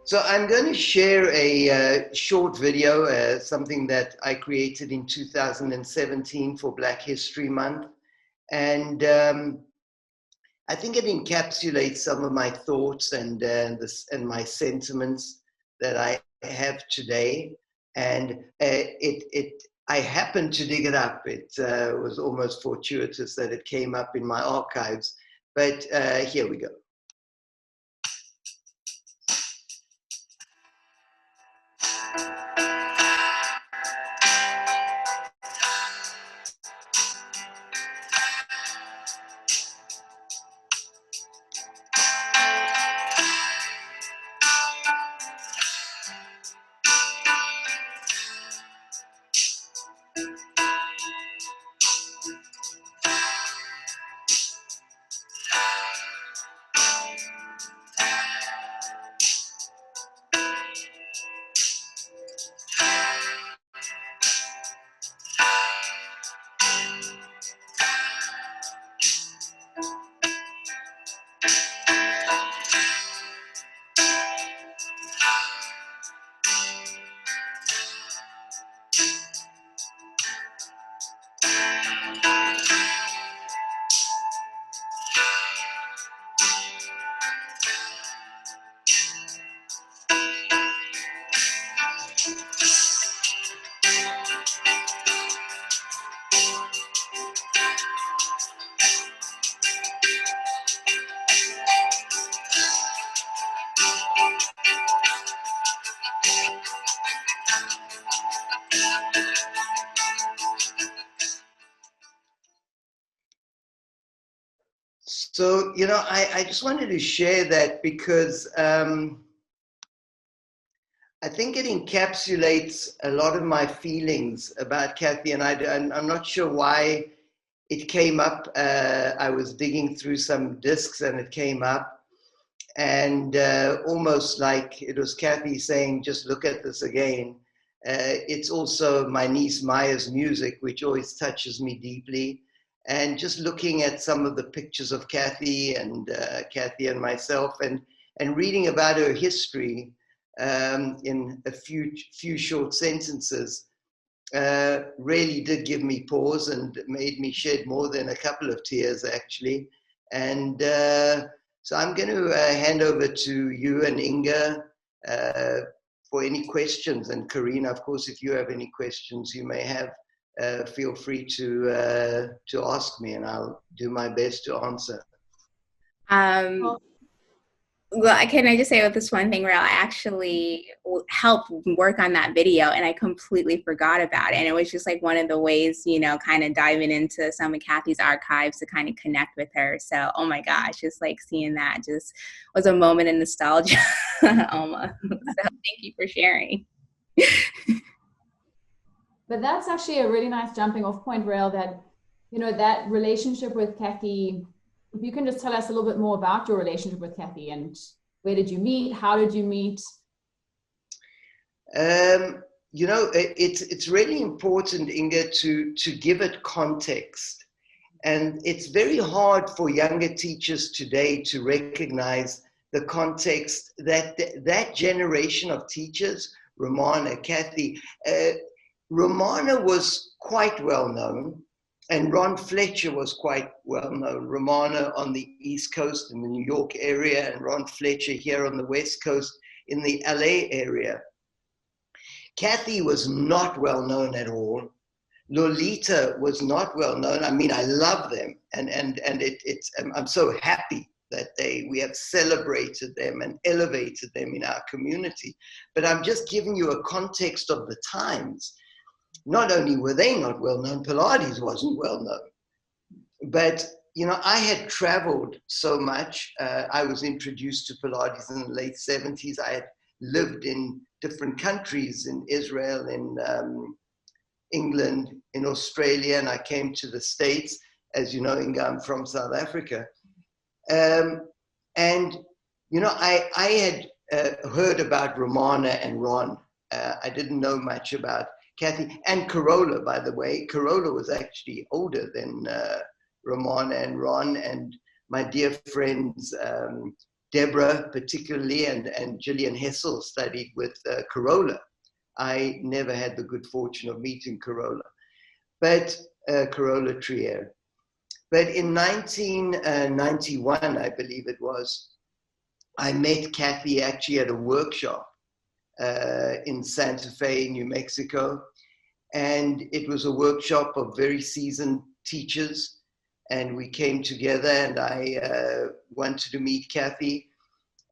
So I'm going to share a short video, something that I created in 2017 for Black History Month. And I think it encapsulates some of my thoughts and my sentiments that I have today. And I happened to dig it up. It was almost fortuitous that it came up in my archives. But here we go. So, you know, I just wanted to share that because I think it encapsulates a lot of my feelings about Kathy, and I'm not sure why it came up. I was digging through some discs and it came up, and almost like it was Kathy saying, just look at this again. It's also my niece Maya's music, which always touches me deeply. And just looking at some of the pictures of Kathy and myself, and reading about her history in a few short sentences, really did give me pause and made me shed more than a couple of tears, actually. And so I'm going to hand over to you and Inge for any questions. And Karina, of course, if you have any questions you may have, feel free to ask me, and I'll do my best to answer. Well, can I just say with this one thing, Rael, I actually helped work on that video and I completely forgot about it. And it was just like one of the ways, you know, kind of diving into some of Kathy's archives to kind of connect with her. So, oh my gosh, just like seeing that just was a moment of nostalgia almost. So thank you for sharing. But that's actually a really nice jumping off point, Rael, that, you know, that relationship with Kathy, if you can just tell us a little bit more about your relationship with Kathy and where did you meet? How did you meet? You know, it's really important, Inge, to give it context. And it's very hard for younger teachers today to recognize the context that that generation of teachers, Romana, Kathy, Romana was quite well known. And Ron Fletcher was quite well known. Romana on the East Coast in the New York area, and Ron Fletcher here on the West Coast in the LA area. Kathy was not well known at all. Lolita was not well known. I mean, I love them, and I'm so happy that we have celebrated them and elevated them in our community. But I'm just giving you a context of the times. Not only were they not well known, Pilates wasn't well known. But, you know, I had traveled so much. I was introduced to Pilates in the late 70s. I had lived in different countries, in Israel, in England, in Australia, and I came to the States. As you know, Inge, I'm from South Africa. And, you know, I had heard about Romana and Ron. I didn't know much about Kathy, and Carola, by the way. Carola was actually older than Romana and Ron, and my dear friends Deborah particularly, and Gillian Hessel studied with Carola. I never had the good fortune of meeting Carola, but Carola Trier. But in 1991, I believe it was, I met Kathy actually at a workshop in Santa Fe, New Mexico. And it was a workshop of very seasoned teachers. And we came together, and I wanted to meet Kathy.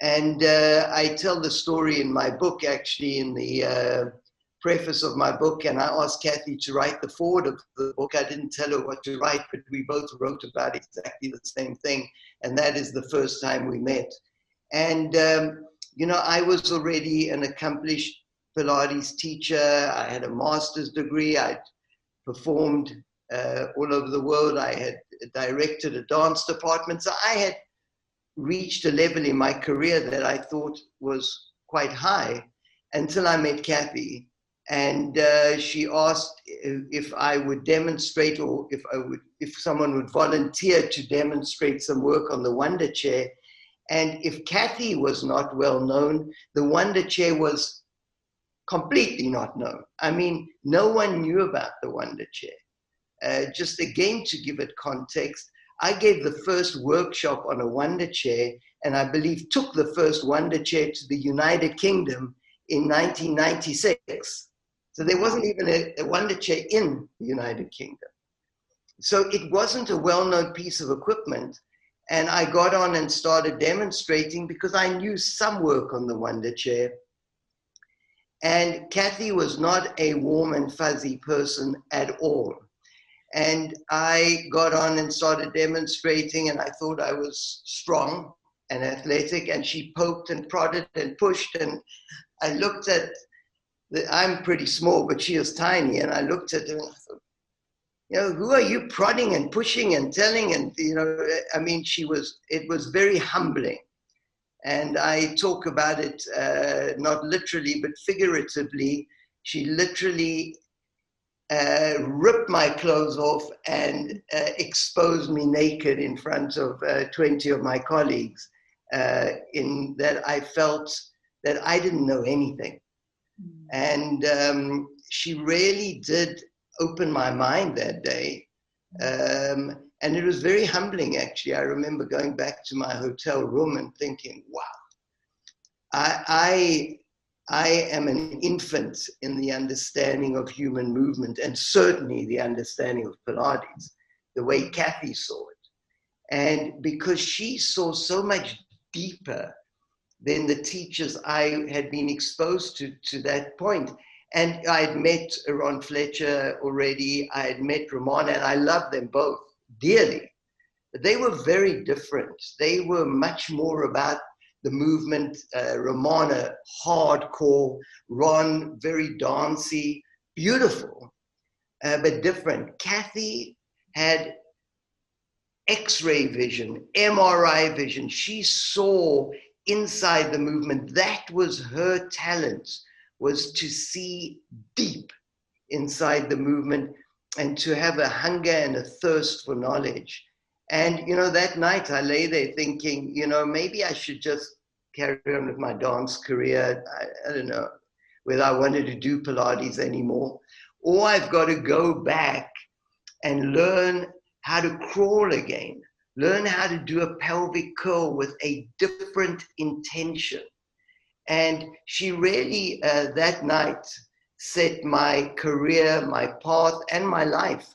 And I tell the story in my book, actually, in the preface of my book. And I asked Kathy to write the foreword of the book. I didn't tell her what to write, but we both wrote about exactly the same thing. And that is the first time we met. And, you know, I was already an accomplished Pilates teacher. I had a master's degree. I'd performed all over the world. I had directed a dance department. So I had reached a level in my career that I thought was quite high until I met Kathy. And she asked if I would demonstrate, or if someone would volunteer to demonstrate some work on the Wonder Chair. And if Kathy was not well known, the Wonder Chair was completely not known. I mean, no one knew about the Wonder Chair. Just again, to give it context, I gave the first workshop on a Wonder Chair, and I believe took the first Wonder Chair to the United Kingdom in 1996. So there wasn't even a Wonder Chair in the United Kingdom. So it wasn't a well-known piece of equipment. And I got on and started demonstrating because I knew some work on the Wonder Chair. And Kathy was not a warm and fuzzy person at all. And I got on and started demonstrating, and I thought I was strong and athletic, and she poked and prodded and pushed, and I looked at I'm pretty small, but she is tiny, and I looked at her and I thought, you know, who are you prodding and pushing and telling? And, you know, I mean, it was very humbling. And I talk about it, not literally, but figuratively. She literally ripped my clothes off and exposed me naked in front of 20 of my colleagues, in that I felt that I didn't know anything. And she really did open my mind that day. And it was very humbling, actually. I remember going back to my hotel room and thinking, wow, I am an infant in the understanding of human movement, and certainly the understanding of Pilates, the way Kathy saw it. And because she saw so much deeper than the teachers I had been exposed to that point. And I had met Ron Fletcher already. I had met Romana, and I loved them both dearly. But they were very different. They were much more about the movement. Romana, hardcore. Ron, very dancey, beautiful, but different. Kathy had X-ray vision, MRI vision. She saw inside the movement. That was her talent, was to see deep inside the movement and to have a hunger and a thirst for knowledge. And, you know, that night I lay there thinking, you know, maybe I should just carry on with my dance career. I don't know whether I wanted to do Pilates anymore, or I've got to go back and learn how to crawl again, learn how to do a pelvic curl with a different intention. And she really, that night, set my career, my path, and my life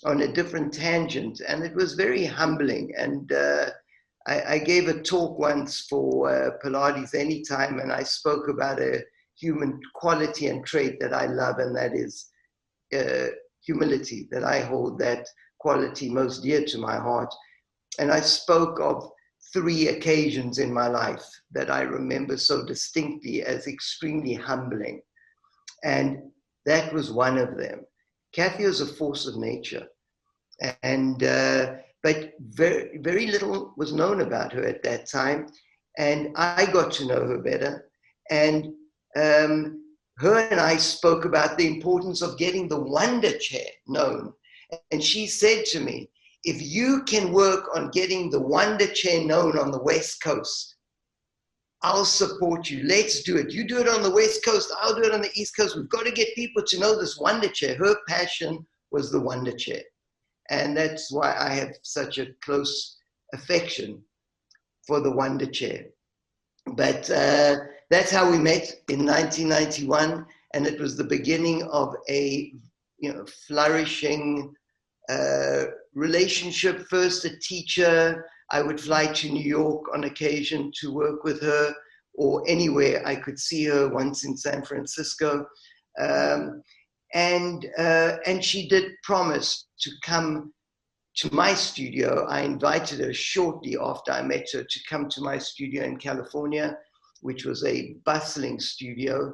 on a different tangent. And it was very humbling. And I gave a talk once for Pilates Anytime, and I spoke about a human quality and trait that I love, and that is humility, that I hold that quality most dear to my heart. And I spoke of 3 occasions in my life that I remember so distinctly as extremely humbling. And that was one of them. Kathy was a force of nature. And, but very, very little was known about her at that time. And I got to know her better. And her and I spoke about the importance of getting the Wonder Chair known. And she said to me, if you can work on getting the Wonder Chair known on the West Coast, I'll support you. Let's do it. You do it on the West Coast. I'll do it on the East Coast. We've got to get people to know this wonder chair. Her passion was the wonder chair. And that's why I have such a close affection for the wonder chair. But that's how we met in 1991. And it was the beginning of a flourishing relationship. First a teacher. I would fly to New York on occasion to work with her, or anywhere I could see her, once in San Francisco. And she did promise to come to my studio. I invited her shortly after I met her to come to my studio in California, which was a bustling studio,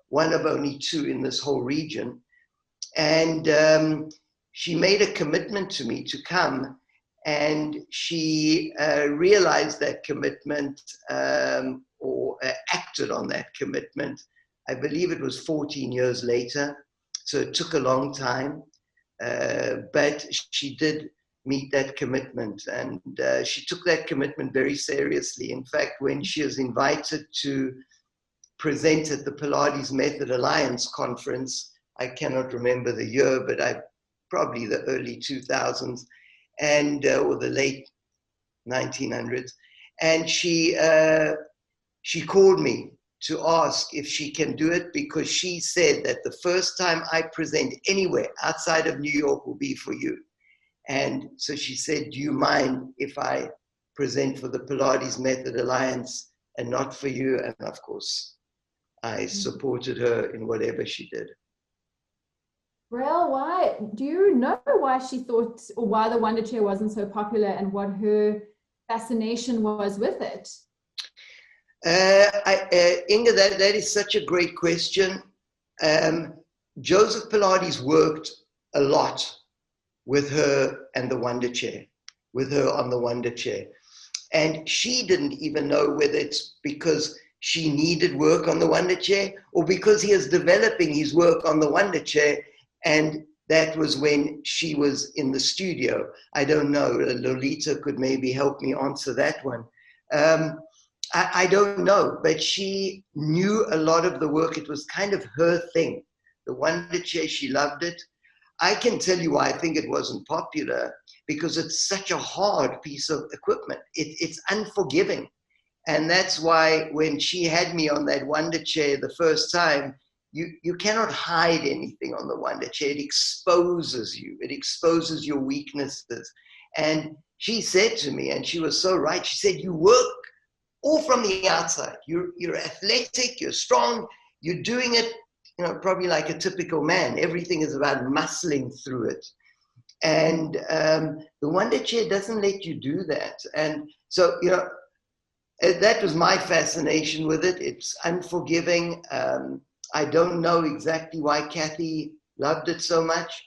one of only two in this whole region. And she made a commitment to me to come. And she realized that commitment or acted on that commitment. I believe it was 14 years later. So it took a long time, but she did meet that commitment. And she took that commitment very seriously. In fact, when she was invited to present at the Pilates Method Alliance conference, I cannot remember the year, but probably the early 2000s, and or the late 1900s, and she called me to ask if she can do it, because she said that the first time I present anywhere outside of New York will be for you. And so she said, do you mind if I present for the Pilates Method Alliance and not for you? And of course, I supported her in whatever she did. Rael, do you know why she thought, or why the wonder chair wasn't so popular, and what her fascination was with it? Inge, that is such a great question. Joseph Pilates worked a lot with her and the wonder chair, with her on the wonder chair. And she didn't even know whether it's because she needed work on the wonder chair or because he is developing his work on the wonder chair. And that was when she was in the studio. I don't know. Lolita could maybe help me answer that one. I don't know, but she knew a lot of the work. It was kind of her thing. The wonder chair, she loved it. I can tell you why I think it wasn't popular, because it's such a hard piece of equipment. It's unforgiving. And that's why when she had me on that wonder chair the first time, you cannot hide anything on the wonder chair. It exposes you. It exposes your weaknesses. And she said to me, and she was so right, she said, you work all from the outside. You're athletic, you're strong, you're doing it, probably like a typical man. Everything is about muscling through it. And the wonder chair doesn't let you do that. And so, that was my fascination with it. It's unforgiving. I don't know exactly why Kathy loved it so much,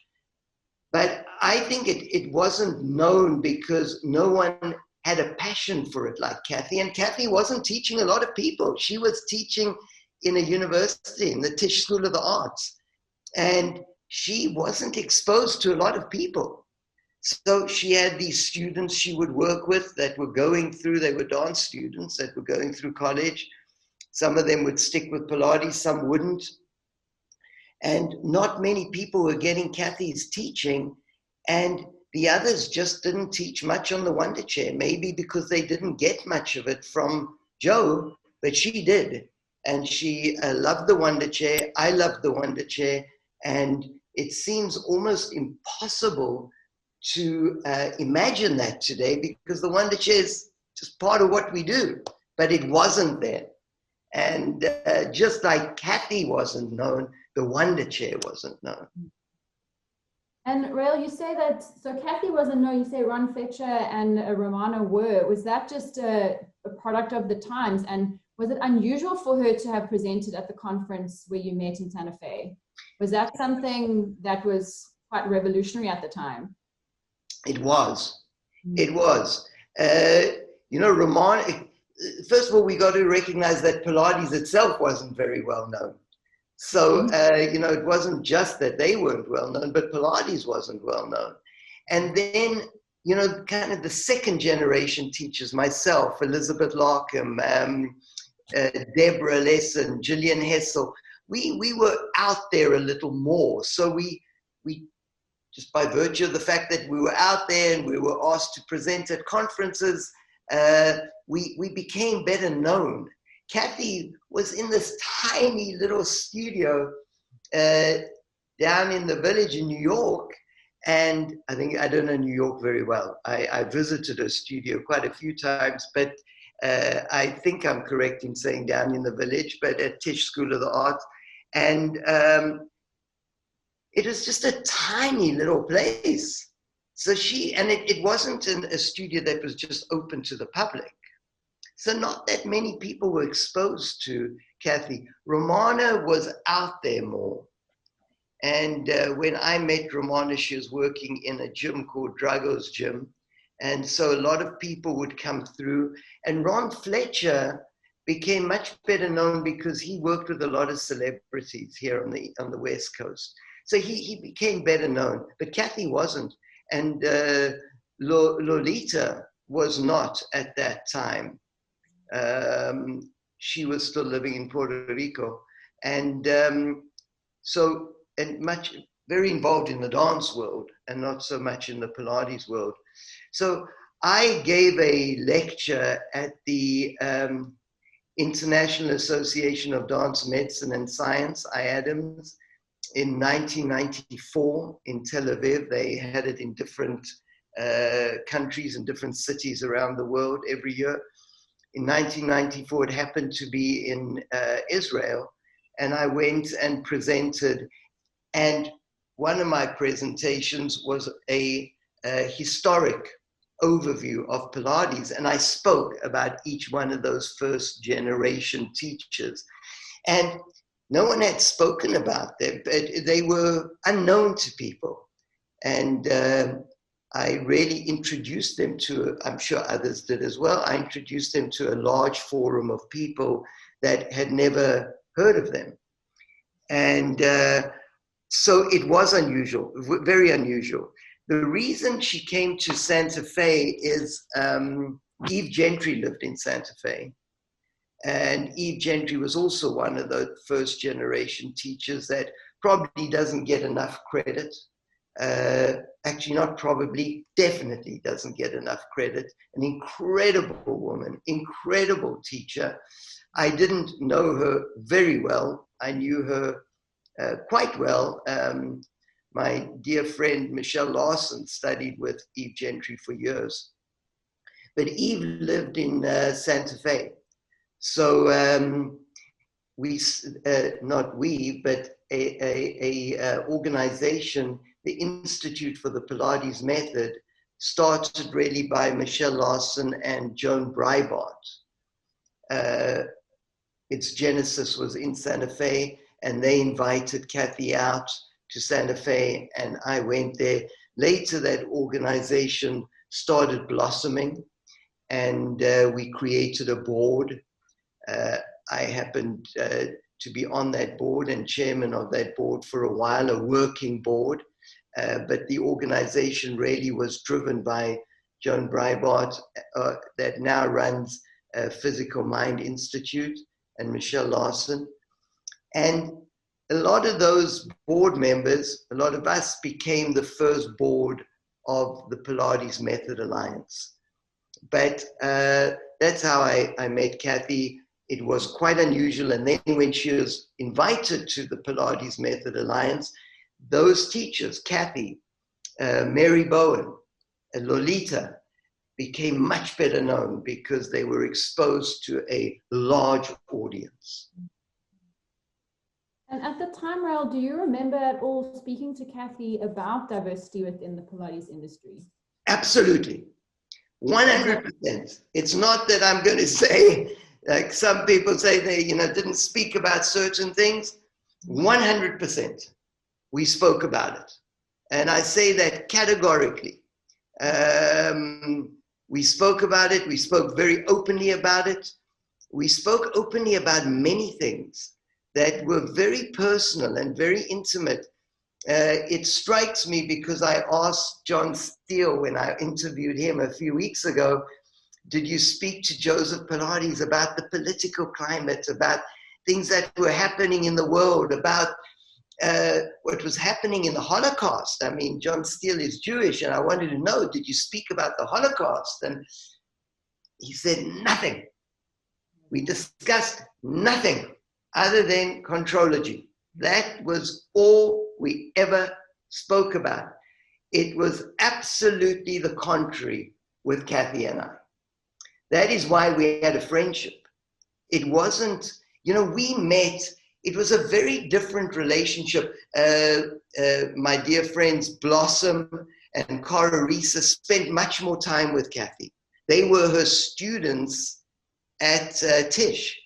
but I think it wasn't known because no one had a passion for it like Kathy. And Kathy wasn't teaching a lot of people. She was teaching in a university, in the Tisch School of the Arts. And she wasn't exposed to a lot of people. So she had these students she would work with that were going through, they were dance students that were going through college. Some of them would stick with Pilates, some wouldn't. And not many people were getting Kathy's teaching, and the others just didn't teach much on the wonder chair, maybe because they didn't get much of it from Joe, but she did. And she loved the wonder chair. I loved the wonder chair. And it seems almost impossible to imagine that today, because the wonder chair is just part of what we do, but it wasn't then. And just like Kathy wasn't known, the wonder chair wasn't known. And Rael, you say that, so Kathy wasn't known, you say Ron Fletcher and Romano were. Was that just a product of the times? And was it unusual for her to have presented at the conference where you met in Santa Fe? Was that something that was quite revolutionary at the time? It was. It was. Romano, first of all, we got to recognize that Pilates itself wasn't very well known. So, it wasn't just that they weren't well known, but Pilates wasn't well known. And then, you know, kind of the second generation teachers, myself, Elizabeth Larkham, Deborah Lesson, Gillian Hessel, we were out there a little more. So we just by virtue of the fact that we were out there and we were asked to present at conferences, we became better known. Kathy was in this tiny little studio down in the village in New York. And I don't know New York very well. I visited her studio quite a few times, but I think I'm correct in saying down in the village, but at Tisch School of the Arts. And it was just a tiny little place. So it wasn't a studio that was just open to the public. So not that many people were exposed to Kathy. Romana was out there more. And when I met Romana, she was working in a gym called Drago's Gym. And so a lot of people would come through. And Ron Fletcher became much better known because he worked with a lot of celebrities here on the West Coast. So he became better known, but Kathy wasn't. And Lolita was not at that time. She was still living in Puerto Rico. And very involved in the dance world and not so much in the Pilates world. So I gave a lecture at the International Association of Dance Medicine and Science, IADMS, in 1994 in Tel Aviv. They had it in different countries and different cities around the world every year. In 1994, it happened to be in Israel, and I went and presented. And one of my presentations was a historic overview of Pilates, and I spoke about each one of those first generation teachers. And no one had spoken about them, but they were unknown to people. And I really introduced them to, I'm sure others did as well, I introduced them to a large forum of people that had never heard of them. And so it was unusual, very unusual. The reason she came to Santa Fe is Eve Gentry lived in Santa Fe. And Eve Gentry was also one of the first generation teachers that probably doesn't get enough credit. Actually, not probably, definitely doesn't get enough credit. An incredible woman, incredible teacher. I didn't know her very well. I knew her quite well. My dear friend Michelle Larson studied with Eve Gentry for years. But Eve lived in Santa Fe. So not we, but a organization, the Institute for the Pilates Method, started really by Michelle Larson and Joan Breitbart. Its genesis was in Santa Fe, and they invited Kathy out to Santa Fe, and I went there. Later, that organization started blossoming, and we created a board. I happened to be on that board and chairman of that board for a while, a working board, but the organization really was driven by Joan Breitbart, that now runs Physical Mind Institute, and Michelle Larson. And a lot of those board members, a lot of us became the first board of the Pilates Method Alliance. But that's how I met Kathy. It was quite unusual. And then when she was invited to the Pilates Method Alliance, those teachers, Kathy, Mary Bowen, and Lolita, became much better known because they were exposed to a large audience. And at the time, Rael, do you remember at all speaking to Kathy about diversity within the Pilates industry? Absolutely. 100%. It's not that I'm going to say, like some people say they, didn't speak about certain things. 100%. We spoke about it. And I say that categorically. We spoke about it. We spoke very openly about it. We spoke openly about many things that were very personal and very intimate. it strikes me because I asked John Steele when I interviewed him a few weeks ago, did you speak to Joseph Pilates about the political climate, about things that were happening in the world, about what was happening in the Holocaust? I mean, John Steele is Jewish, and I wanted to know, did you speak about the Holocaust? And he said, nothing. We discussed nothing other than contrology. That was all we ever spoke about. It was absolutely the contrary with Kathy and I. That is why we had a friendship. It wasn't, you know, we met, it was a very different relationship. My dear friends Blossom and Cora Risa spent much more time with Kathy. They were her students at Tisch.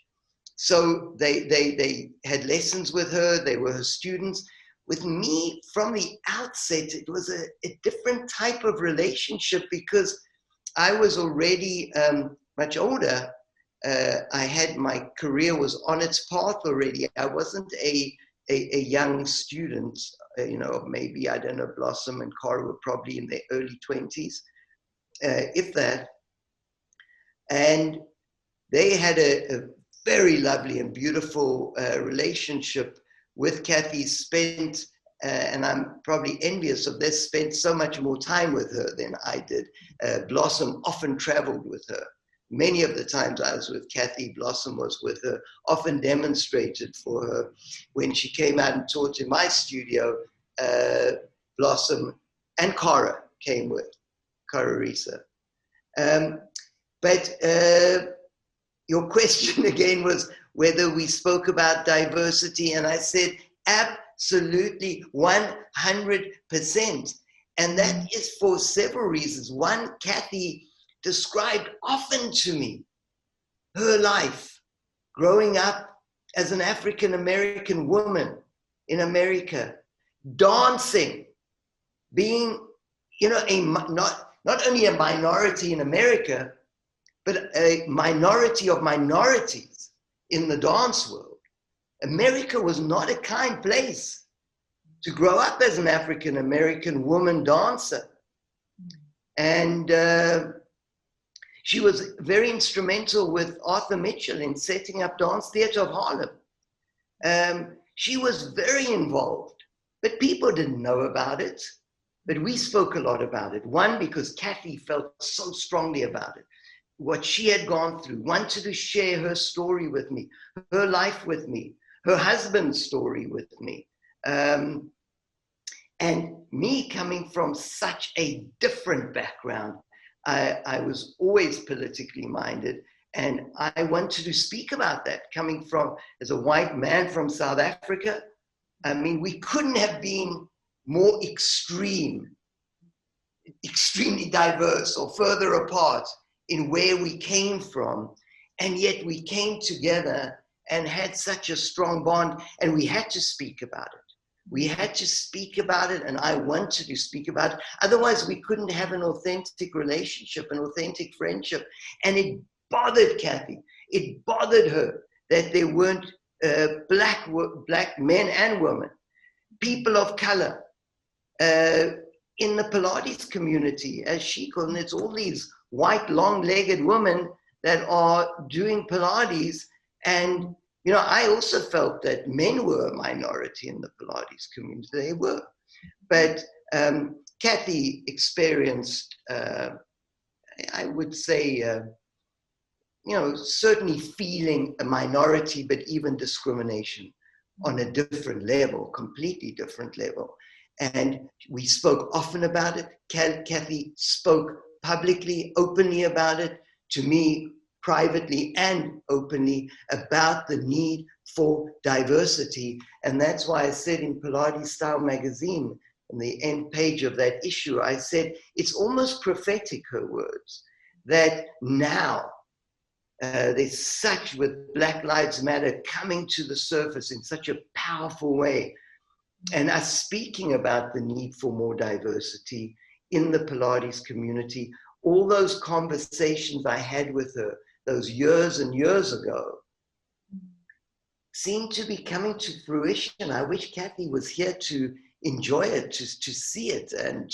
So they had lessons with her, they were her students. With me, from the outset, it was a different type of relationship because I was already much older. I had, my career was on its path already. I wasn't a young student, you know, maybe, I don't know, Blossom and Cora were probably in their early 20s, if that. And they had a very lovely and beautiful relationship with Kathy. Spent, and I'm probably envious of this, spent so much more time with her than I did. Blossom often traveled with her. Many of the times I was with Kathy, Blossom was with her, often demonstrated for her. When she came out and taught in my studio, Blossom and Cora came with, Cora Risa. But your question again was whether we spoke about diversity, and I said absolutely 100%. And that is for several reasons. One, Kathy described often to me her life growing up as an African-American woman in America, dancing, being, you know, not only a minority in America, but a minority of minorities in the dance world. America was not a kind place to grow up as an African-American woman dancer. And she was very instrumental with Arthur Mitchell in setting up Dance Theatre of Harlem. She was very involved, but people didn't know about it. But we spoke a lot about it. One, because Kathy felt so strongly about it, what she had gone through, wanted to share her story with me, her life with me, her husband's story with me. And me coming from such a different background, I was always politically minded, and I wanted to speak about that, coming from, as a white man from South Africa. I mean, we couldn't have been more extremely diverse or further apart in where we came from, and yet we came together and had such a strong bond, and we had to speak about it. We had to speak about it, and I wanted to speak about it. Otherwise, we couldn't have an authentic relationship, an authentic friendship. And it bothered Kathy. It bothered her that there weren't black men and women, people of color, in the Pilates community, as she called it. It's all these white, long-legged women that are doing Pilates. And, you know, I also felt that men were a minority in the Pilates community. They were. But Kathy experienced, I would say, you know, certainly feeling a minority, but even discrimination on a different level, completely different level. And we spoke often about it. Kathy spoke publicly, openly about it, to me privately and openly, about the need for diversity. And that's why I said in Pilates Style magazine, on the end page of that issue, I said, it's almost prophetic, her words, that now there's such, with Black Lives Matter coming to the surface in such a powerful way, and us speaking about the need for more diversity in the Pilates community. All those conversations I had with her those years and years ago seem to be coming to fruition. I wish Kathy was here to enjoy it, to see it, and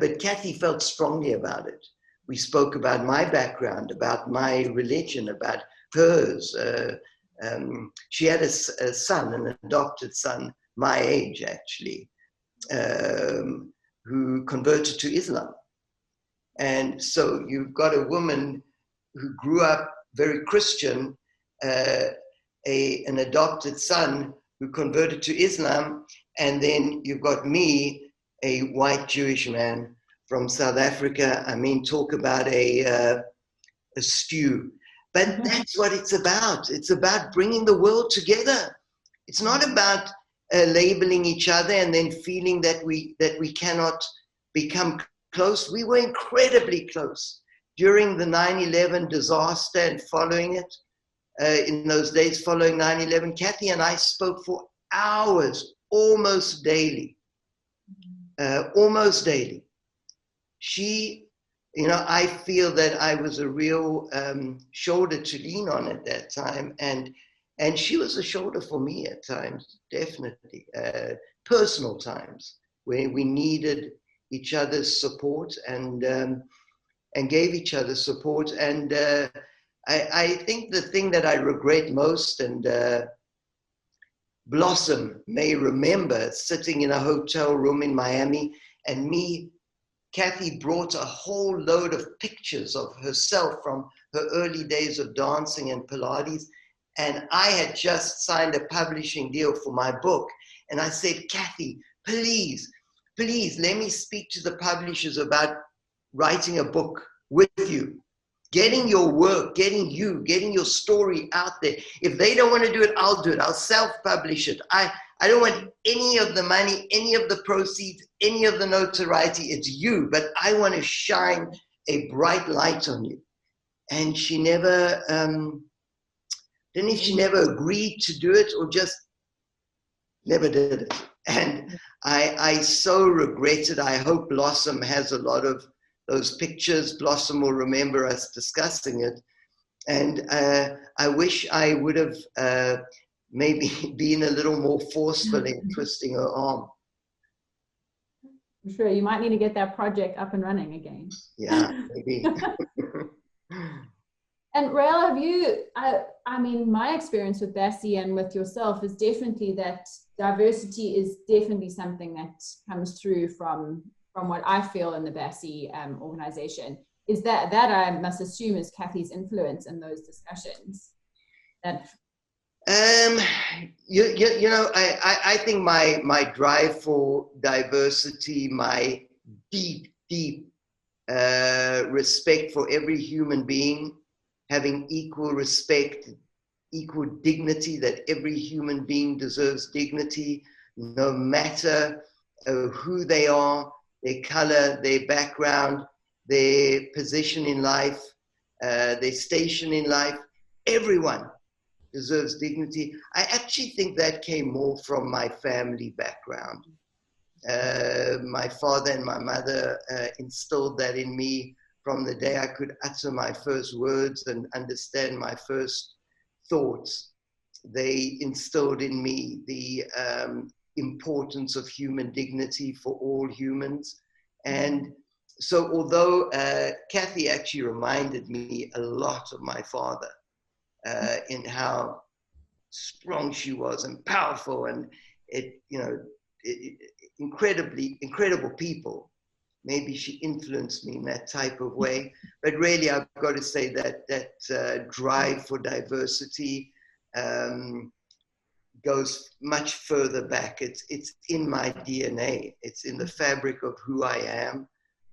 but Kathy felt strongly about it. We spoke about my background, about my religion, about hers. She had a son, an adopted son, my age actually, who converted to Islam. And so you've got a woman who grew up very Christian, an adopted son who converted to Islam, and then you've got me, a white Jewish man from South Africa. I mean, talk about a stew. But that's what it's about. It's about bringing the world together. It's not about labeling each other and then feeling that we cannot become close. We were incredibly close during the 9/11 disaster and following it. In those days following 9/11, Kathy and I spoke for hours, almost daily. Almost daily. She, I feel that I was a real shoulder to lean on at that time, and she was a shoulder for me at times, definitely. Personal times where we needed each other's support and gave each other support. And I think the thing that I regret most, and Blossom may remember sitting in a hotel room in Miami, and Kathy brought a whole load of pictures of herself from her early days of dancing and Pilates. And I had just signed a publishing deal for my book. And I said, Kathy, please, let me speak to the publishers about writing a book with you. Getting your work, getting your story out there. If they don't want to do it, I'll do it. I'll self-publish it. I don't want any of the money, any of the proceeds, any of the notoriety. It's you, but I want to shine a bright light on you. And she never, I don't know if she never agreed to do it or just never did it. And I so regret it. I hope Blossom has a lot of those pictures. Blossom will remember us discussing it. And I wish I would have maybe been a little more forceful in twisting her arm. I'm sure you might need to get that project up and running again. Yeah, maybe. And Rael, have you, I mean, my experience with BASI and with yourself is definitely that diversity is definitely something that comes through from what I feel in the BASI organization. Is that I must assume is Kathy's influence in those discussions? That I think my drive for diversity, my deep respect for every human being, having equal respect, equal dignity, that every human being deserves dignity, no matter who they are, their color, their background, their position in life, their station in life. Everyone deserves dignity. I actually think that came more from my family background. My father and my mother instilled that in me from the day I could utter my first words and understand my first thoughts. They instilled in me the importance of human dignity for all humans. And so although Kathy actually reminded me a lot of my father in how strong she was and powerful, and incredible people. Maybe she influenced me in that type of way. But really, I've got to say that drive for diversity goes much further back. It's in my DNA. It's in the fabric of who I am,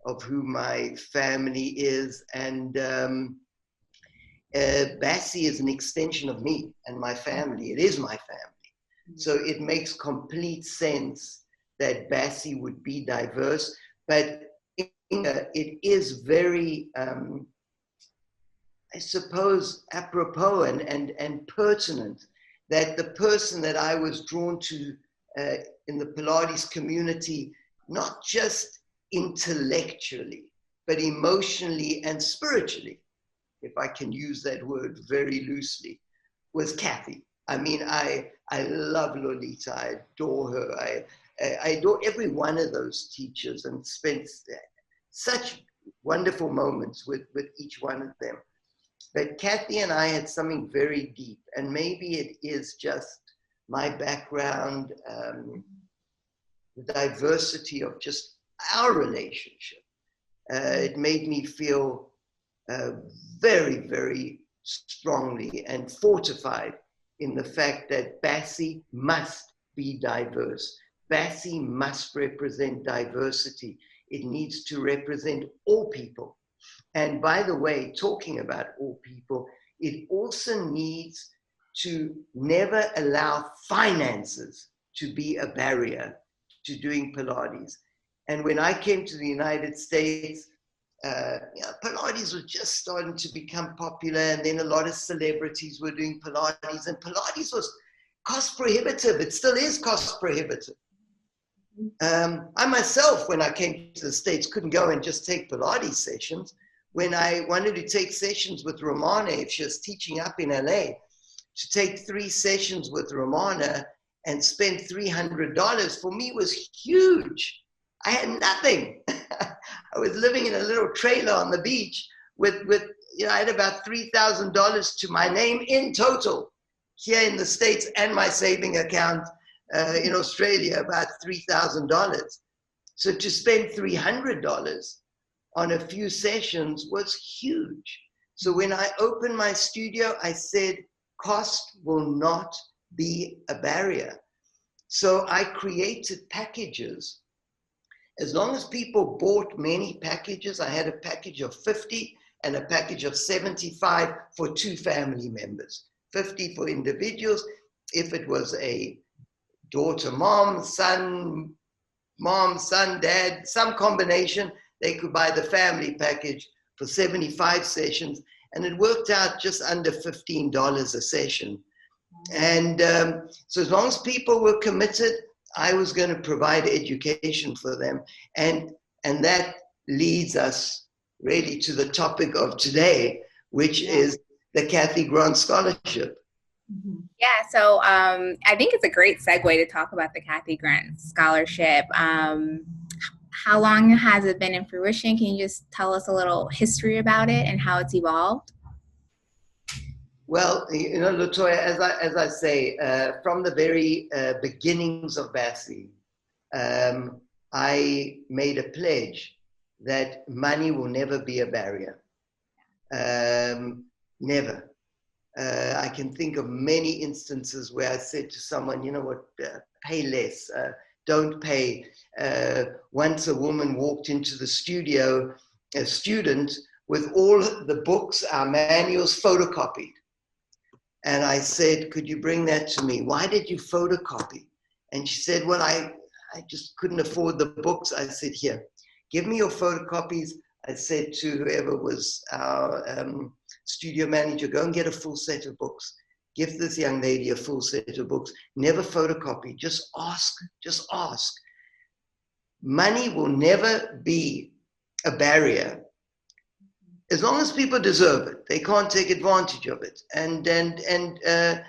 of who my family is. And BASI is an extension of me and my family. It is my family. So it makes complete sense that BASI would be diverse. But it is very, I suppose, apropos and pertinent that the person that I was drawn to in the Pilates community, not just intellectually, but emotionally and spiritually, if I can use that word very loosely, was Kathy. I mean, I love Lolita. I adore her. I adore every one of those teachers and spent such wonderful moments with each one of them. But Kathy and I had something very deep, and maybe it is just my background, the diversity of just our relationship. It made me feel very, very strongly and fortified in the fact that BASI must be diverse. BASI must represent diversity. It needs to represent all people. And by the way, talking about all people, it also needs to never allow finances to be a barrier to doing Pilates. And when I came to the United States, Pilates was just starting to become popular, and then a lot of celebrities were doing Pilates, and Pilates was cost prohibitive. It still is cost prohibitive. I myself, when I came to the States, couldn't go and just take Pilates sessions. When I wanted to take sessions with Romana, if she was teaching up in LA, to take 3 sessions with Romana and spend $300 for me was huge. I had nothing. I was living in a little trailer on the beach with I had about $3,000 to my name in total here in the States, and my saving account in Australia, about $3,000. So to spend $300 on a few sessions was huge. So when I opened my studio, I said, cost will not be a barrier. So I created packages. As long as people bought many packages, I had a package of 50 and a package of 75 for 2 family members. 50 for individuals. If it was a daughter, mom, son, dad, some combination, they could buy the family package for 75 sessions. And it worked out just under $15 a session. And so as long as people were committed, I was going to provide education for them. And that leads us really to the topic of today, which is the Kathy Grant Scholarship. Yeah, so I think it's a great segue to talk about the Kathy Grant Scholarship. How long has it been in fruition? Can you just tell us a little history about it and how it's evolved? Well, Latoya, as I say, from the very beginnings of BASI, I made a pledge that money will never be a barrier. Never. I can think of many instances where I said to someone, you know what, pay less, don't pay. Once a woman walked into the studio, a student, with all the books, our manuals photocopied. And I said, could you bring that to me? Why did you photocopy? And she said, well, I just couldn't afford the books. I said, here, give me your photocopies. I said to whoever was our studio manager, go and get a full set of books. Give this young lady a full set of books. Never photocopy, just ask, just ask. Money will never be a barrier as long as people deserve it. They can't take advantage of it. And the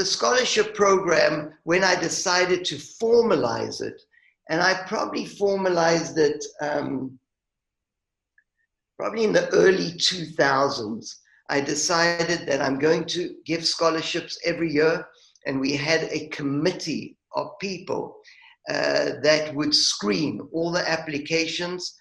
scholarship program, when I decided to formalize it, and I probably formalized it probably in the early 2000s, I decided that I'm going to give scholarships every year. And we had a committee of people that would screen all the applications,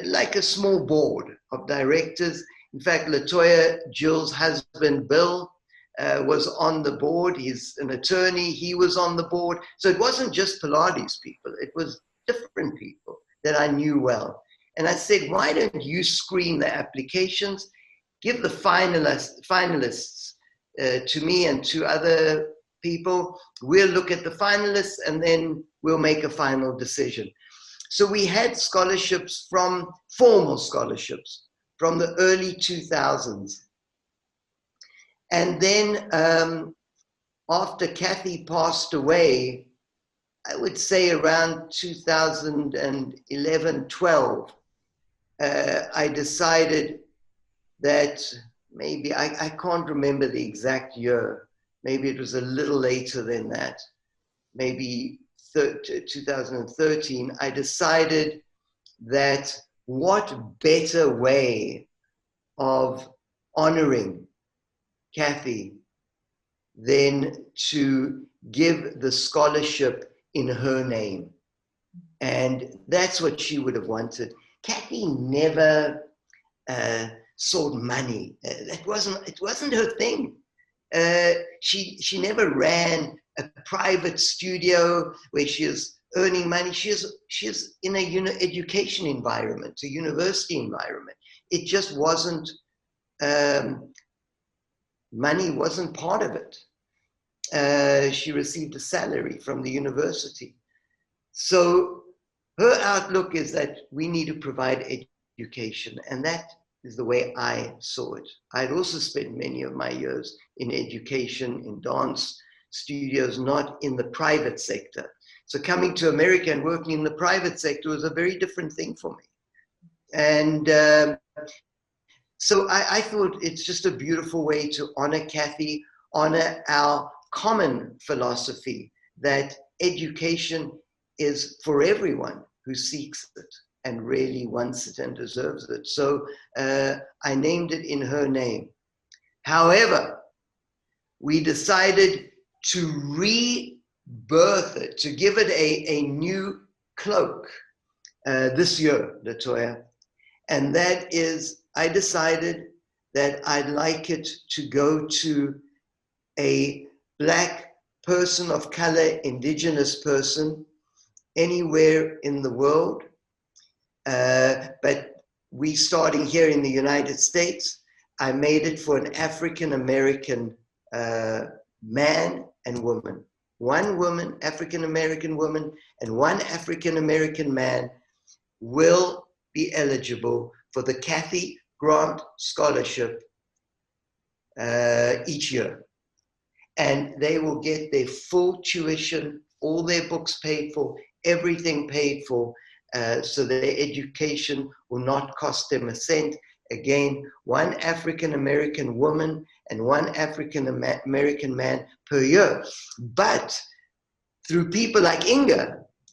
like a small board of directors. In fact, Latoya, Jill's husband, Bill, was on the board. He's an attorney. He was on the board. So it wasn't just Pilates people. It was different people that I knew well. And I said, why don't you screen the applications, give the finalists to me and to other people. We'll look at the finalists and then we'll make a final decision. So we had scholarships from formal scholarships from the early 2000s. And then after Kathy passed away, I would say around 2011, 12, I decided that maybe, I can't remember the exact year, maybe it was a little later than that, maybe 2013, I decided that what better way of honoring Kathy than to give the scholarship in her name. And that's what she would have wanted. Kathy never sought money. It wasn't her thing. She never ran a private studio where she is earning money. She's in a education environment, a university environment. It just wasn't, money wasn't part of it. She received a salary from the university. So her outlook is that we need to provide education, and that is the way I saw it. I'd also spent many of my years in education, in dance studios, not in the private sector. So coming to America and working in the private sector was a very different thing for me. And so I thought it's just a beautiful way to honor Kathy, honor our common philosophy that education is for everyone who seeks it and really wants it and deserves it. So I named it in her name. However, we decided to rebirth it, to give it a new cloak this year, Latoya. And that is, I decided that I'd like it to go to a Black person of color, indigenous person, anywhere in the world. But we starting here in the United States. I made it for an African-American man and woman. One woman, African-American woman, and one African-American man will be eligible for the Kathy Grant Scholarship each year. And they will get their full tuition, all their books paid for, everything paid for, so their education will not cost them a cent. Again, one African-American woman and one African-American man per year. But through people like Inge,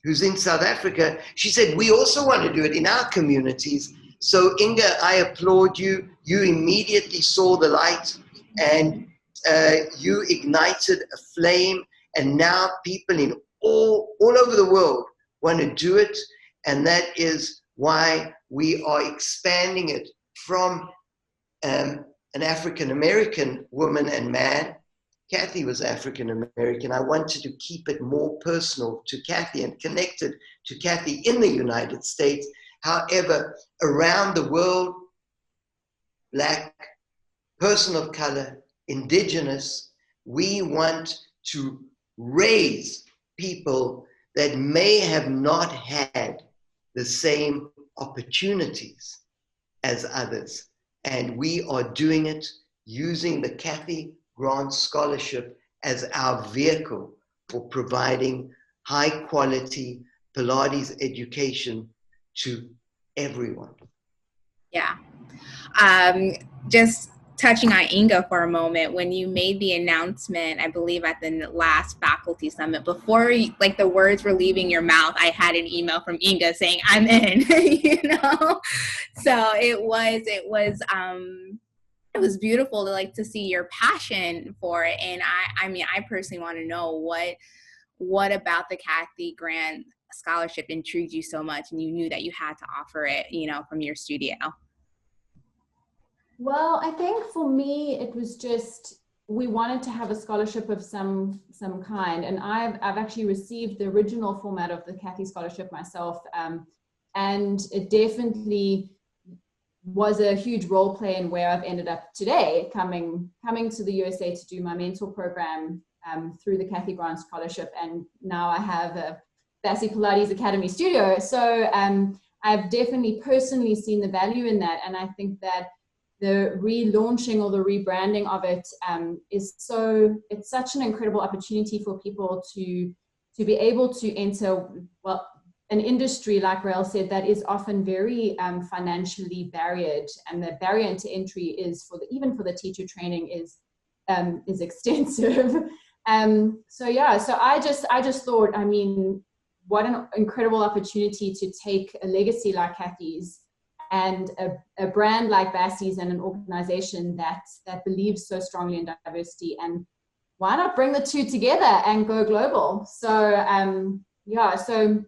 who's in South Africa, she said, we also want to do it in our communities. So Inge, I applaud you. You immediately saw the light and you ignited a flame, and now people in all over the world want to do it. And that is why we are expanding it from an African-American woman and man. Kathy was African-American. I wanted to keep it more personal to Kathy and connected to Kathy in the United States. However, around the world, Black, person of color, indigenous, we want to raise people that may have not had the same opportunities as others. And we are doing it using the Kathy Grant Scholarship as our vehicle for providing high quality Pilates education to everyone. Yeah. Just touching on Inge for a moment, when you made the announcement, I believe at the last faculty summit, before like the words were leaving your mouth, I had an email from Inge saying, I'm in, you know? So it was beautiful to see your passion for it. And I mean, I personally want to know what about the Kathy Grant Scholarship intrigued you so much and you knew that you had to offer it, you know, from your studio? Well, I think for me, it was just, we wanted to have a scholarship of some kind. And I've actually received the original format of the Kathy Scholarship myself. And it definitely was a huge role play in where I've ended up today, coming to the USA to do my mentor program through the Kathy Grant Scholarship. And now I have a BASI Pilates Academy studio. So I've definitely personally seen the value in that. And I think that the relaunching or the rebranding of it it's such an incredible opportunity for people to be able to enter, well, an industry, like Rael said, that is often very financially barriered, and the barrier to entry is even for the teacher training is extensive. So yeah, so I just thought, I mean, what an incredible opportunity to take a legacy like Kathy's and a brand like BASI's and an organization that believes so strongly in diversity, and why not bring the two together and go global? So yeah, so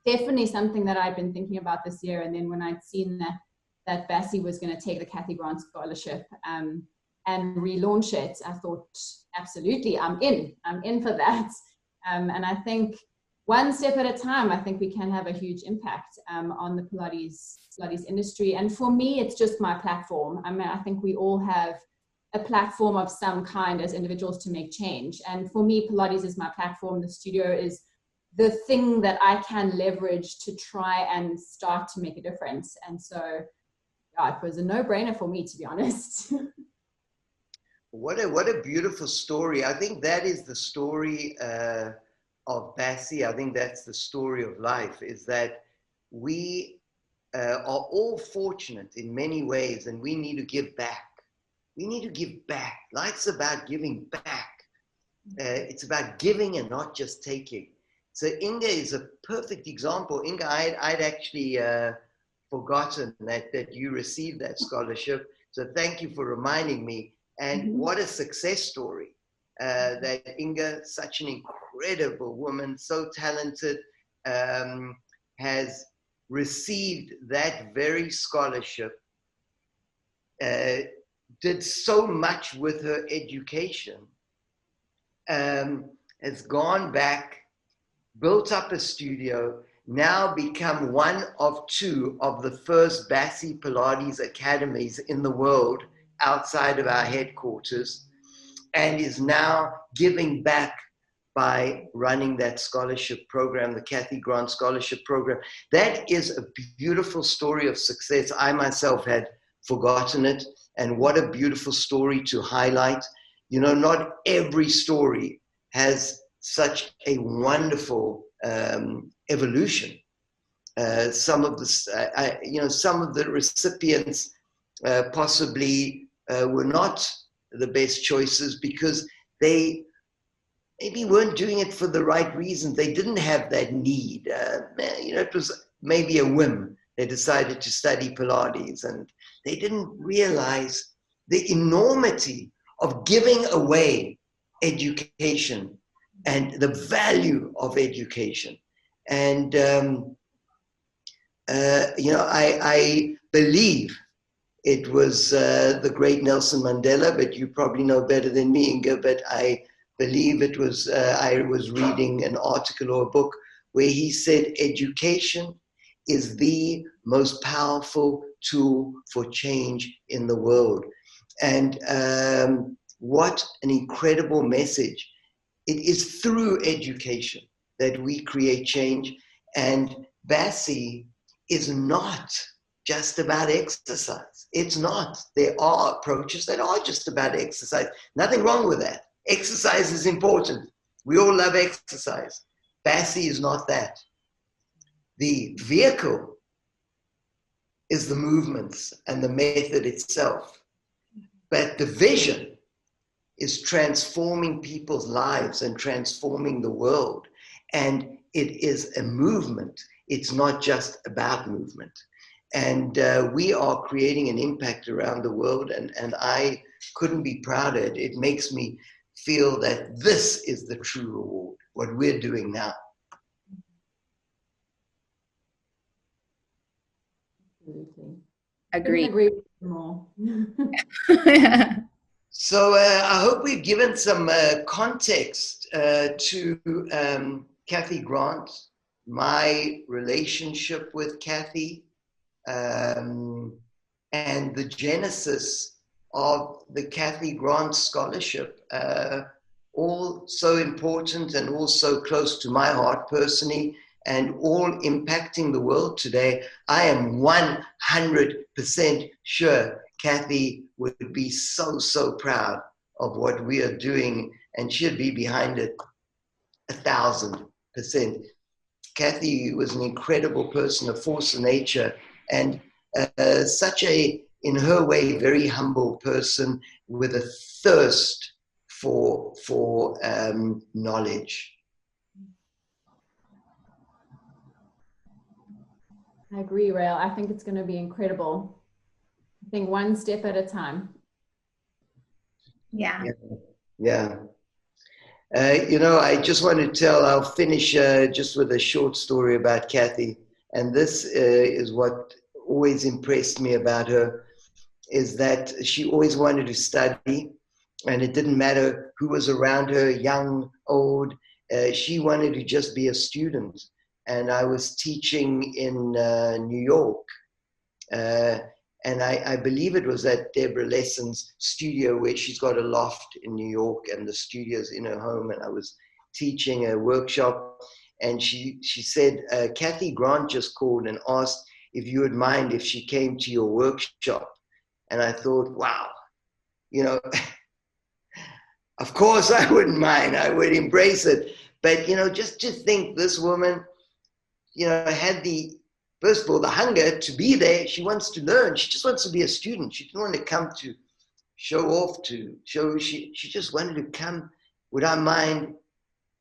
definitely something that I've been thinking about this year. And then when I'd seen that BASI was going to take the Kathy Grant Scholarship and relaunch it, I thought, absolutely, I'm in for that. And I think one step at a time, I think we can have a huge impact on the Pilates industry. And for me, it's just my platform. I mean, I think we all have a platform of some kind as individuals to make change. And for me, Pilates is my platform. The studio is the thing that I can leverage to try and start to make a difference. And so yeah, it was a no-brainer for me, to be honest. What a beautiful story. I think that is the story of BASI. I think that's the story of life, is that we are all fortunate in many ways, and we need to give back. We need to give back. Life's about giving back. It's about giving and not just taking. So Inge is a perfect example. Inge, I'd actually forgotten that you received that scholarship. So thank you for reminding me. And what a success story that Inge, such an incredible woman, so talented, has received that very scholarship, did so much with her education, has gone back, built up a studio, now become one of two of the first BASI Pilates academies in the world outside of our headquarters, and is now giving back by running that scholarship program, the Kathy Grant Scholarship Program. That is a beautiful story of success. I myself had forgotten it, and what a beautiful story to highlight. You know, not every story has such a wonderful evolution. Some of the recipients possibly were not the best choices because they maybe weren't doing it for the right reasons. They didn't have that need. It was maybe a whim. They decided to study Pilates, and they didn't realize the enormity of giving away education and the value of education. And, I believe it was the great Nelson Mandela, but you probably know better than me, Inge, but I believe it was, I was reading an article or a book where he said education is the most powerful tool for change in the world. And what an incredible message. It is through education that we create change. And BASI is not just about exercise. It's not. There are approaches that are just about exercise. Nothing wrong with that. Exercise is important. We all love exercise. BASI is not that. The vehicle is the movements and the method itself. But the vision is transforming people's lives and transforming the world. And it is a movement. It's not just about movement. And we are creating an impact around the world, and I couldn't be prouder. It makes me feel that this is the true reward, what we're doing now. Absolutely. Agreed. Agree with you more. So I hope we've given some context to Kathy Grant, my relationship with Kathy, and the genesis of the Kathy Grant Scholarship, all so important and also close to my heart personally, and all impacting the world today. I am 100% sure Kathy would be so, so proud of what we are doing, and she'd be behind it 1,000%. Kathy was an incredible person, a force of nature, and such a, in her way, very humble person with a thirst for knowledge. I agree, Rael. I think it's going to be incredible. I think one step at a time. Yeah. Yeah. You know, I just want to I'll finish just with a short story about Kathy. And this is what always impressed me about her, is that she always wanted to study, and it didn't matter who was around her, young, old. She wanted to just be a student. And I was teaching in New York. And I believe it was at Deborah Lesson's studio, where she's got a loft in New York and the studio's in her home. And I was teaching a workshop, and she said, Kathy Grant just called and asked if you would mind if she came to your workshop. And I thought, wow, you know, of course I wouldn't mind. I would embrace it. But, you know, just to think this woman, you know, had first of all, the hunger to be there. She wants to learn. She just wants to be a student. She didn't want to come to show off, to show. She just wanted to come. Would I mind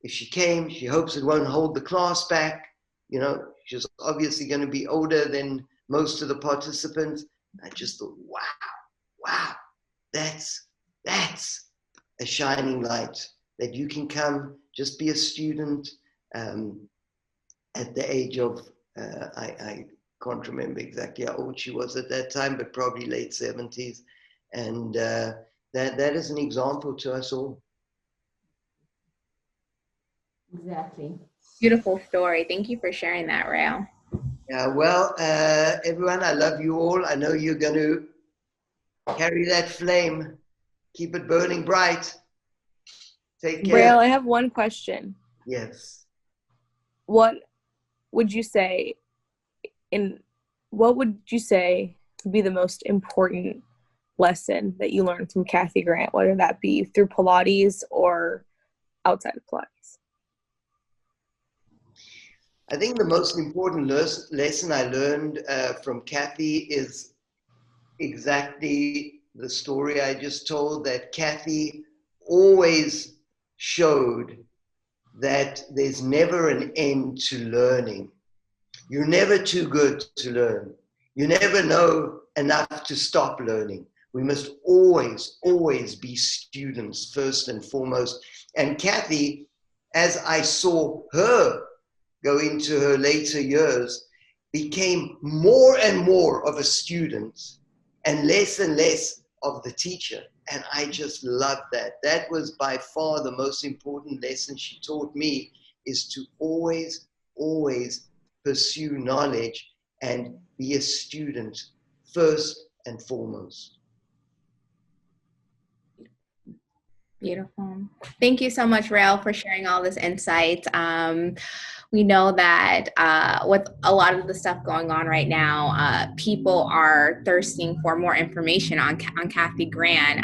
if she came? She hopes it won't hold the class back. You know, she's obviously going to be older than most of the participants. I just thought, wow, that's a shining light, that you can come, just be a student at the age of, I can't remember exactly how old she was at that time, but probably late 70s. And that is an example to us all. Exactly. Beautiful story. Thank you for sharing that, Rael. Yeah, well, everyone, I love you all. I know you're going to carry that flame. Keep it burning bright. Take care. Rael, I have one question. Yes. What would you say would be the most important lesson that you learned from Kathy Grant, whether that be through Pilates or outside of Pilates? I think the most important lesson I learned from Kathy is exactly the story I just told, that Kathy always showed that there's never an end to learning. You're never too good to learn. You never know enough to stop learning. We must always, always be students first and foremost. And Kathy, as I saw her go into her later years, became more and more of a student and less of the teacher. And I just loved that. That was by far the most important lesson she taught me, is to always, always pursue knowledge and be a student first and foremost. Beautiful. Thank you so much, Rael, for sharing all this insight. We know that with a lot of the stuff going on right now, people are thirsting for more information on Kathy Grant.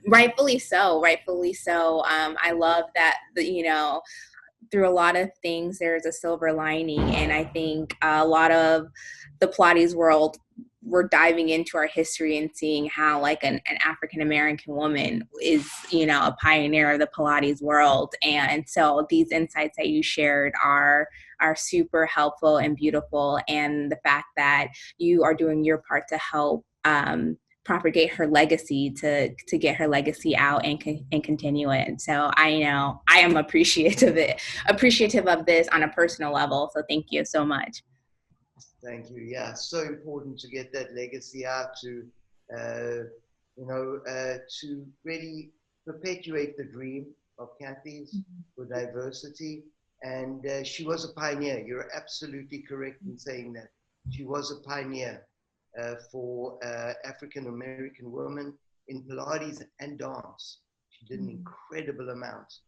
Rightfully so. I love that, through a lot of things, there's a silver lining. And I think a lot of the Pilates world, we're diving into our history and seeing how like an African-American woman is, a pioneer of the Pilates world. And so these insights that you shared are super helpful and beautiful. And the fact that you are doing your part to help propagate her legacy, to get her legacy out and continue it. And so I know I am appreciative of this on a personal level. So thank you so much. Thank you. Yeah, so important to get that legacy out, to to really perpetuate the dream of Kathy's for diversity. And she was a pioneer. You're absolutely correct in saying that. She was a pioneer for African American women in Pilates and dance. She did an incredible amount.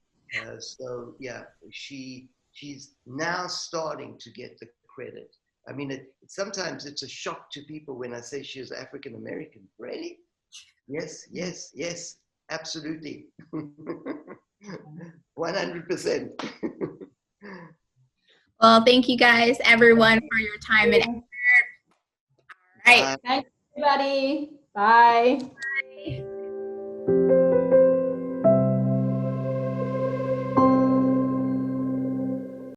So yeah, she's now starting to get the credit. I mean, sometimes it's a shock to people when I say she is African American. Really? Yes, absolutely. 100%. Well, thank you guys, everyone, for your time and effort. All right. Thanks, everybody. Bye.